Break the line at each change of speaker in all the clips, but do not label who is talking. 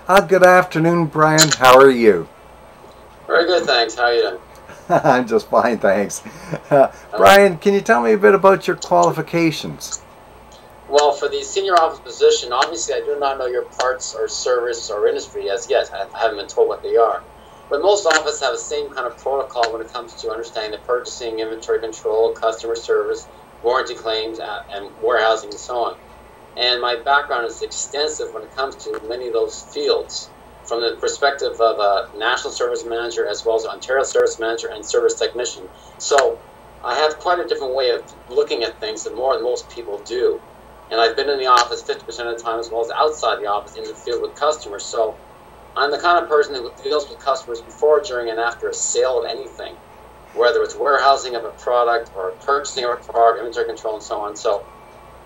Good afternoon, Brian. How are you?
Very good, thanks. How are you doing?
I'm just fine, thanks.
Uh,
Brian, can you tell me a bit about your qualifications?
well, for the senior office position, obviously I do not know your parts or service or industry as yet. I haven't been told what they are. But most offices have the same kind of protocol when it comes to understanding the purchasing, inventory control, customer service, warranty claims, and warehousing and so on. And my background is extensive when it comes to many of those fields, from the perspective of a national service manager as well as Ontario service manager and service technician. So I have quite a different way of looking at things than more than most people do. And I've been in the office 50% of the time as well as outside the office in the field with customers. So I'm the kind of person who deals with customers before, during, and after a sale of anything, whether it's warehousing of a product or purchasing of a product, inventory control, and so on. So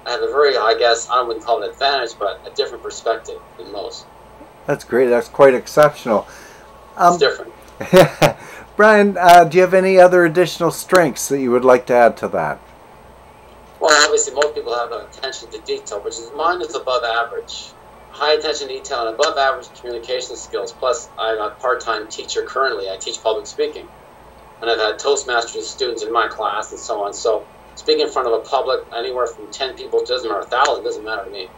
I have a very, I guess, I wouldn't call it an advantage, but a different perspective than most.
That's great. That's quite exceptional.
It's
Um,
different.
Brian, do you have any other additional strengths that you would like to add to that?
Well, obviously, most people have attention to detail, which is mine is above average. High attention to detail and above average communication skills. Plus, I'm a part-time teacher currently. I teach public speaking, and I've had Toastmasters students in my class and so on. So, speaking in front of a public, anywhere from 10 people, doesn't matter, 1,000, doesn't matter to me.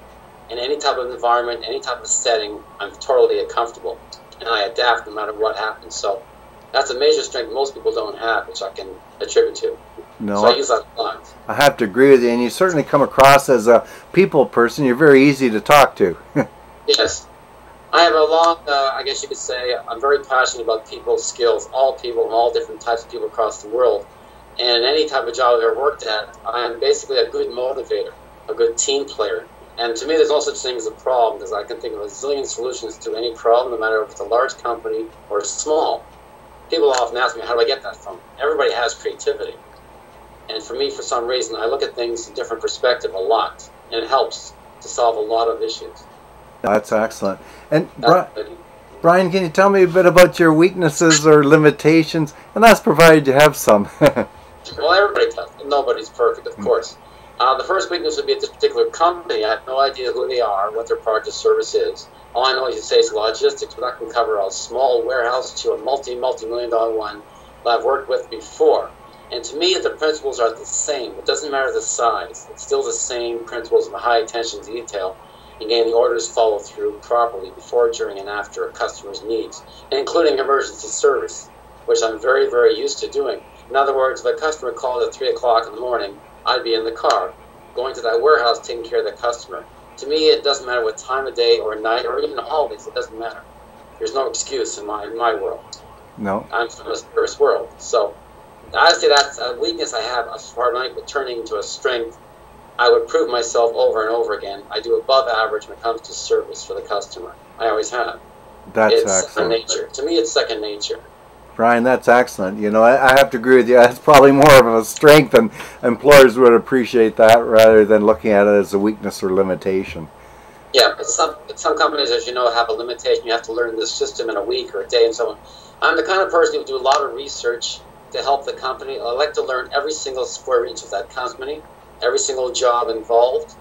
In any type of environment, any type of setting, I'm totally comfortable, and I adapt no matter what happens. So, that's a major strength most people don't have, which I can attribute to. So, I
No,
use that a lot.
I have to agree with you, and you certainly come across as a people person. You're very easy to talk to.
Yes. I have a long, I guess you could say, I'm very passionate about people skills, all people, all different types of people across the world. And in any type of job I've ever worked at, I am basically a good motivator, a good team player. And to me, there's no such thing as a problem, because I can think of a zillion solutions to any problem, no matter if it's a large company or small. People often ask me, how do I get that from? Everybody has creativity. And for me, for some reason, I look at things in a different perspective a lot. And it helps to solve a lot of issues.
That's excellent. And
That's
Brian, can you tell me a bit about your weaknesses or limitations? And that's provided you have some.
Well, everybody does. Nobody's perfect, of course. The first weakness would be at this particular company. I have no idea who they are, what their product or service is. All I know, as you say, is logistics, but that can cover a small warehouse to a multi-million dollar one that I've worked with before. And to me, the principles are the same. It doesn't matter the size. It's still the same principles of high attention to detail and getting the orders follow through properly before, during, and after a customer's needs, including emergency service, which I'm very, very used to doing. In other words, if a customer called at 3 o'clock in the morning, I'd be in the car, going to that warehouse, taking care of the customer. To me, it doesn't matter what time of day or night or even holidays, it doesn't matter. There's no excuse in my world.
No.
I'm from a service world. So I say that's a weakness I have as far as turning into a strength. I would prove myself over and over again. I do above average when it comes to service for the customer. I always have.
That's
It's second
excellent.
nature. To me, it's second nature.
Brian, that's excellent. You know, I have to agree with you. That's probably more of a strength, and employers would appreciate that rather than looking at it as a weakness or limitation.
Yeah, but some companies, as you know, have a limitation. You have to learn the system in a week or a day and so on. I'm the kind of person who do a lot of research to help the company. I like to learn every single square inch of that company, every single job involved,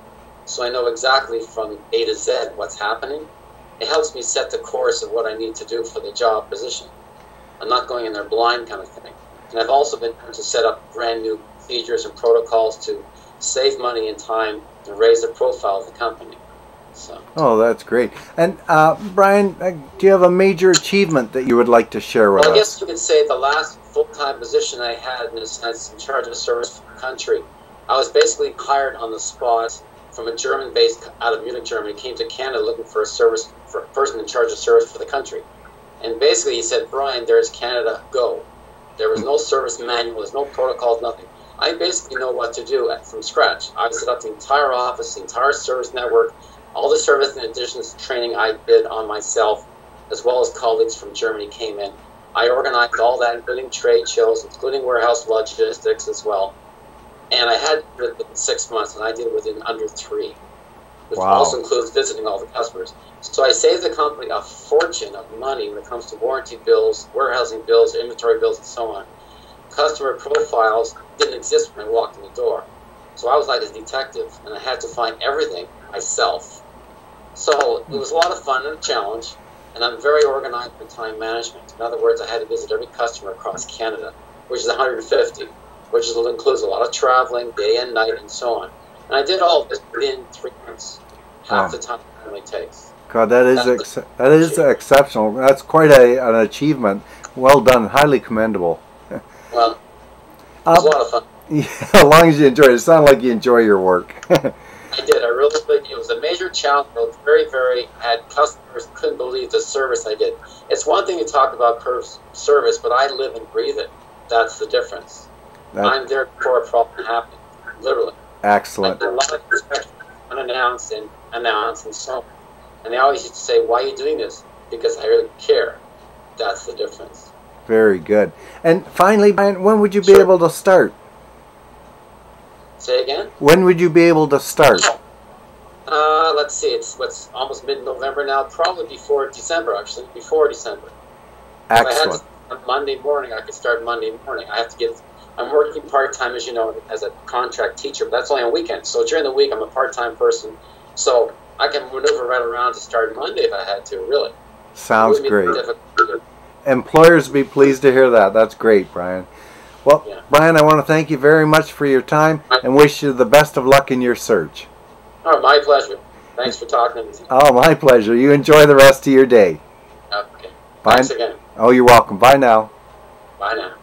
so I know exactly from A to Z what's happening. It helps me set the course of what I need to do for the job position. I'm not going in there blind kind of thing. And I've also been able to set up brand new procedures and protocols to save money and time and raise the profile of the company. So,
Oh, that's great. And Brian, do you have a major achievement that you would like to share with
well, I
us?
guess you could say the last full-time position I had in a sense in charge of service for the country, I was basically hired on the spot from a German based out of Munich, Germany, came to Canada looking for a person in charge of service for the country. And basically he said, Brian, there's Canada, go. There was no service manual, there's no protocols, nothing. I basically know what to do from scratch. I set up the entire office, the entire service network, all the service and additions training I did on myself, as well as colleagues from Germany came in. I organized all that, including trade shows, including warehouse logistics as well. And I had it within 6 months, and I did it within under 3, which also
Wow.
includes visiting all the customers. So I saved the company a fortune of money when it comes to warranty bills, warehousing bills, inventory bills, and so on. Customer profiles didn't exist when I walked in the door. So I was like a detective, and I had to find everything myself. So it was a lot of fun and a challenge, and I'm very organized in time management. In other words, I had to visit every customer across Canada, which is 150, which includes a lot of traveling, day and night, and so on. And I did all of this within 3 months, half the time it only takes.
God, that is exceptional. That's quite an achievement. Well done, highly commendable.
Well, it was a lot of fun.
Yeah, as long as you enjoy it. It sounds like you enjoy your work.
I did. I really did. It was a major challenge. I was very, I had customers couldn't believe the service I did. It's one thing to talk about service, but I live and breathe it. That's the difference. I'm there before a problem happened, literally.
Excellent.
I did a lot of inspection, unannounced and announced and so on. And they always used to say, "Why are you doing this?" Because I really care. That's the difference.
Very good. And finally, Brian, when would you be able to start?
Say again?
When would you be able to start?
Let's see. It's almost mid-November now. Probably before December, actually. Before December.
Excellent.
If I had to start Monday morning, I could start Monday morning. I have to get. I'm working part-time, as you know, as a contract teacher, but that's only on weekends. So during the week, I'm a part-time person. So I can maneuver right around to start Monday if I had to, really.
Sounds great. Employers would be pleased to hear that. That's great, Brian. Well, yeah. Brian, I want to thank you very much for your time and wish you the best of luck in your search.
Oh, my pleasure. Thanks for talking to me.
Oh, my pleasure. You enjoy the rest of your day.
Okay.
Bye.
Thanks again.
Oh, you're welcome. Bye now.
Bye now.